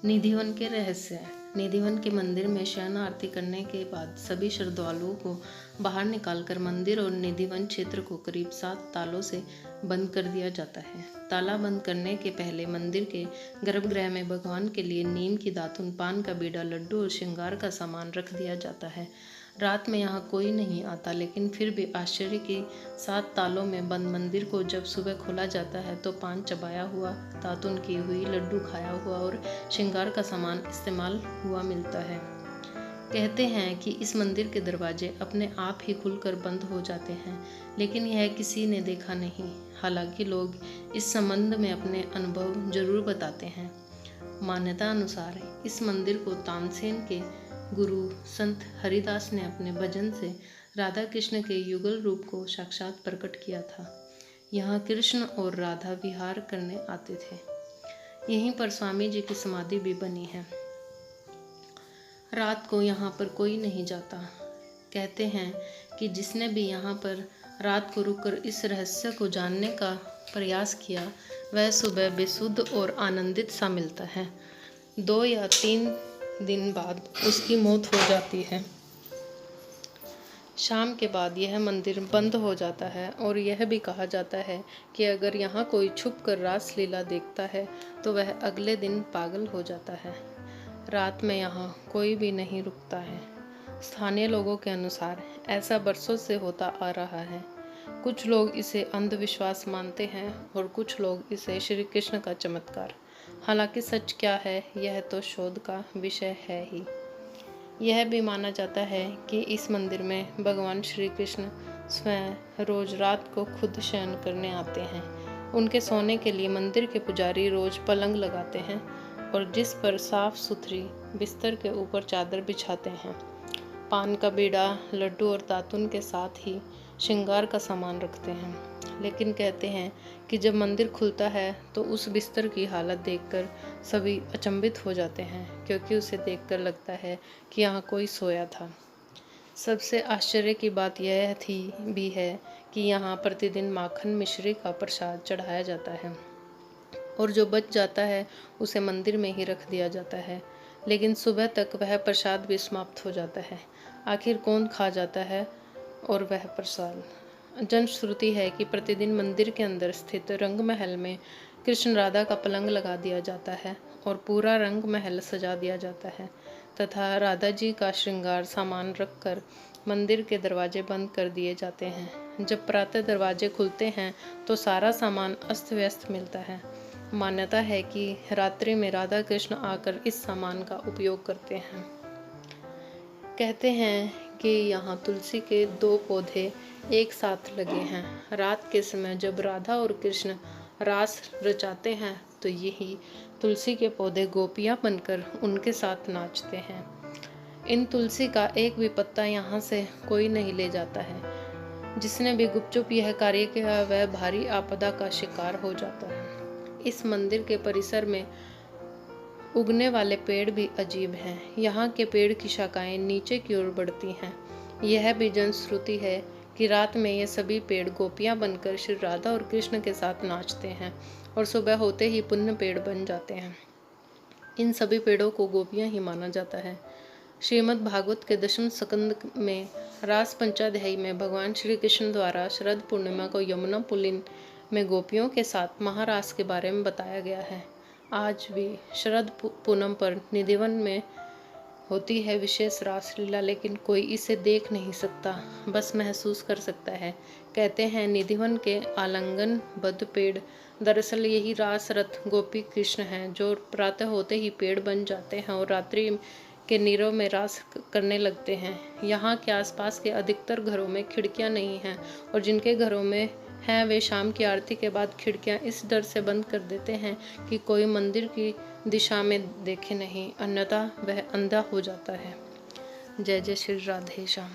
निधिवन के रहस्य। निधिवन के मंदिर में शयन आरती करने के बाद सभी श्रद्धालुओं को बाहर निकालकर मंदिर और निधिवन क्षेत्र को करीब 7 तालों से बंद कर दिया जाता है। ताला बंद करने के पहले मंदिर के गर्भगृह में भगवान के लिए नीम की दातुन, पान का बीड़ा, लड्डू और श्रृंगार का सामान रख दिया जाता है। रात में यहाँ कोई नहीं आता, लेकिन फिर भी आश्चर्य के 7 तालों में बंद मंदिर को जब सुबह खोला जाता है तो पान चबाया हुआ, दातुन की हुई, लड्डू खाया हुआ और श्रृंगार का सामान इस्तेमाल हुआ मिलता है। कहते हैं कि इस मंदिर के दरवाजे अपने आप ही खुलकर बंद हो जाते हैं, लेकिन यह किसी ने देखा नहीं। हालांकि लोग इस संबंध में अपने अनुभव जरूर बताते हैं। मान्यता अनुसार इस मंदिर को तानसेन के गुरु संत हरिदास ने अपने भजन से राधा कृष्ण के युगल रूप को साक्षात प्रकट किया था। यहाँ कृष्ण और राधा विहार करने आते थे। यहीं पर स्वामी जी की समाधि भी बनी है। रात को यहाँ पर कोई नहीं जाता। कहते हैं कि जिसने भी यहाँ पर रात को रुककर इस रहस्य को जानने का प्रयास किया, वह सुबह बेसुध और आनंदित सा मिलता है। 2 या 3 दिन बाद उसकी मौत हो जाती है। शाम के बाद यह मंदिर बंद हो जाता है और यह भी कहा जाता है कि अगर यहाँ कोई छुप कर रासलीला देखता है तो वह अगले दिन पागल हो जाता है। रात में यहाँ कोई भी नहीं रुकता है। स्थानीय लोगों के अनुसार ऐसा बरसों से होता आ रहा है। कुछ लोग इसे अंधविश्वास मानते हैं और कुछ लोग इसे श्री कृष्ण का चमत्कार। हालांकि सच क्या है यह तो शोध का विषय है ही। यह भी माना जाता है कि इस मंदिर में भगवान श्री कृष्ण स्वयं रोज रात को खुद शयन करने आते हैं। उनके सोने के लिए मंदिर के पुजारी रोज पलंग लगाते हैं और जिस पर साफ सुथरी बिस्तर के ऊपर चादर बिछाते हैं। पान का बीड़ा, लड्डू और दातुन के साथ ही श्रृंगार का सामान रखते हैं। लेकिन कहते हैं कि जब मंदिर खुलता है तो उस बिस्तर की हालत देखकर सभी अचंभित हो जाते हैं, क्योंकि उसे देखकर लगता है कि यहाँ कोई सोया था। सबसे आश्चर्य की बात यह भी है कि यहाँ प्रतिदिन माखन मिश्री का प्रसाद चढ़ाया जाता है और जो बच जाता है उसे मंदिर में ही रख दिया जाता है, लेकिन सुबह तक वह प्रसाद भी समाप्त हो जाता है। आखिर कौन खा जाता है और वह प्रसाद? जनश्रुति है कि प्रतिदिन मंदिर के अंदर स्थित रंग महल में कृष्ण राधा का पलंग लगा दिया जाता है और पूरा रंग महल सजा दिया जाता है तथा राधा जी का श्रृंगार सामान रखकर मंदिर के दरवाजे बंद कर दिए जाते हैं। जब प्रातः दरवाजे खुलते हैं तो सारा सामान अस्त व्यस्त मिलता है। मान्यता है कि रात्रि में राधा कृष्ण आकर इस सामान का उपयोग करते हैं। कहते हैं कि यहाँ तुलसी के 2 पौधे एक साथ लगे हैं। रात के समय जब राधा और कृष्ण रास रचाते हैं तो यही तुलसी के पौधे गोपियाँ बनकर उनके साथ नाचते हैं। इन तुलसी का एक भी पत्ता यहाँ से कोई नहीं ले जाता है। जिसने भी गुपचुप यह कार्य किया वह भारी आपदा का शिकार हो जाता है। इस मंदिर के परिसर में उगने वाले पेड़ भी अजीब हैं। यहाँ के पेड़ की शाखाएं नीचे की ओर बढ़ती हैं। यह भी जनश्रुति है कि रात में ये सभी पेड़ गोपियाँ बनकर श्री राधा और कृष्ण के साथ नाचते हैं और सुबह होते ही पुण्य पेड़ बन जाते हैं। इन सभी पेड़ों को गोपियाँ ही माना जाता है। श्रीमद् भागवत के 10वें स्कंद में रास पंचाध्यायी में भगवान श्री कृष्ण द्वारा शरद पूर्णिमा को यमुना पुलिन में गोपियों के साथ महारास के बारे में बताया गया है। आज भी शरद पूनम पर निधिवन में होती है विशेष रासलीला, लेकिन कोई इसे देख नहीं सकता, बस महसूस कर सकता है। कहते हैं निधिवन के आलिंगनबद्ध पेड़ दरअसल यही रास रथ गोपी कृष्ण हैं, जो प्रातः होते ही पेड़ बन जाते हैं और रात्रि के नीरव में रास करने लगते हैं। यहाँ के आसपास के अधिकतर घरों में खिड़कियाँ नहीं हैं और जिनके घरों में हैं वे शाम की आरती के बाद खिड़कियाँ इस डर से बंद कर देते हैं कि कोई मंदिर की दिशा में देखे नहीं, अन्यथा वह अंधा हो जाता है। जय जय श्री राधे श्याम।